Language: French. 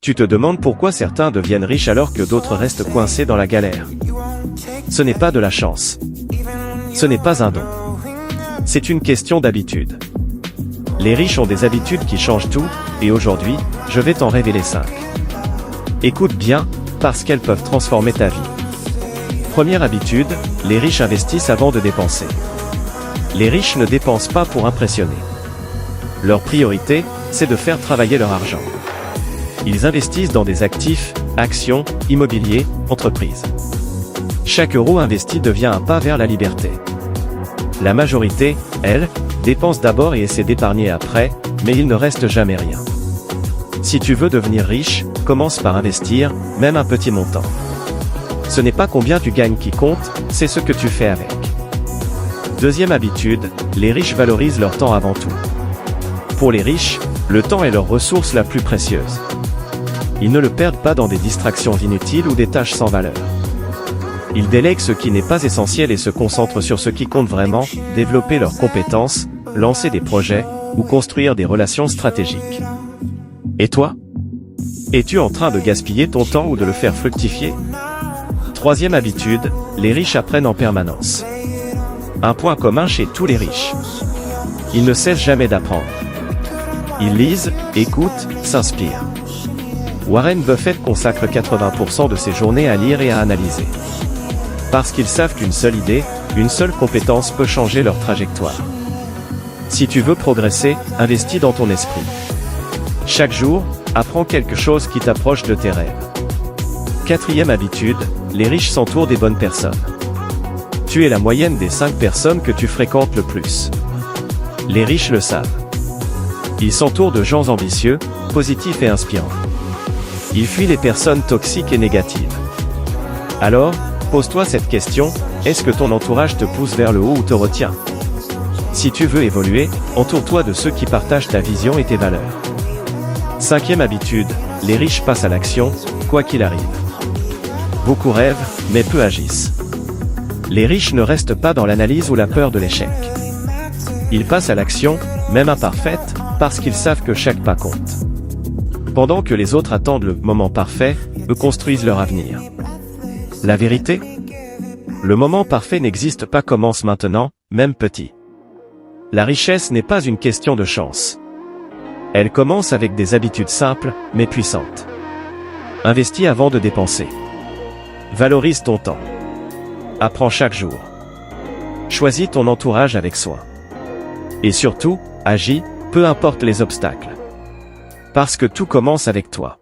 Tu te demandes pourquoi certains deviennent riches alors que d'autres restent coincés dans la galère. Ce n'est pas de la chance. Ce n'est pas un don. C'est une question d'habitude. Les riches ont des habitudes qui changent tout, et aujourd'hui, je vais t'en révéler 5. Écoute bien, parce qu'elles peuvent transformer ta vie. Première habitude, les riches investissent avant de dépenser. Les riches ne dépensent pas pour impressionner. Leur priorité, c'est de faire travailler leur argent. Ils investissent dans des actifs, actions, immobilier, entreprises. Chaque euro investi devient un pas vers la liberté. La majorité, elle, dépense d'abord et essaie d'épargner après, mais il ne reste jamais rien. Si tu veux devenir riche, commence par investir, même un petit montant. Ce n'est pas combien tu gagnes qui compte, c'est ce que tu fais avec. Deuxième habitude, les riches valorisent leur temps avant tout. Pour les riches, le temps est leur ressource la plus précieuse. Ils ne le perdent pas dans des distractions inutiles ou des tâches sans valeur. Ils délèguent ce qui n'est pas essentiel et se concentrent sur ce qui compte vraiment, développer leurs compétences, lancer des projets, ou construire des relations stratégiques. Et toi? Es-tu en train de gaspiller ton temps ou de le faire fructifier? Troisième habitude, les riches apprennent en permanence. Un point commun chez tous les riches. Ils ne cessent jamais d'apprendre. Ils lisent, écoutent, s'inspirent. Warren Buffett consacre 80% de ses journées à lire et à analyser. Parce qu'ils savent qu'une seule idée, une seule compétence peut changer leur trajectoire. Si tu veux progresser, investis dans ton esprit. Chaque jour, apprends quelque chose qui t'approche de tes rêves. Quatrième habitude, les riches s'entourent des bonnes personnes. Tu es la moyenne des 5 personnes que tu fréquentes le plus. Les riches le savent. Ils s'entourent de gens ambitieux, positifs et inspirants. Ils fuient les personnes toxiques et négatives. Alors, pose-toi cette question, est-ce que ton entourage te pousse vers le haut ou te retient? Si tu veux évoluer, entoure-toi de ceux qui partagent ta vision et tes valeurs. Cinquième habitude, les riches passent à l'action, quoi qu'il arrive. Beaucoup rêvent, mais peu agissent. Les riches ne restent pas dans l'analyse ou la peur de l'échec. Ils passent à l'action, même imparfaite, parce qu'ils savent que chaque pas compte. Pendant que les autres attendent le moment parfait, eux construisent leur avenir. La vérité? Le moment parfait n'existe pas, commence maintenant, même petit. La richesse n'est pas une question de chance. Elle commence avec des habitudes simples, mais puissantes. Investis avant de dépenser. Valorise ton temps. Apprends chaque jour. Choisis ton entourage avec soin. Et surtout, agis, peu importe les obstacles. Parce que tout commence avec toi.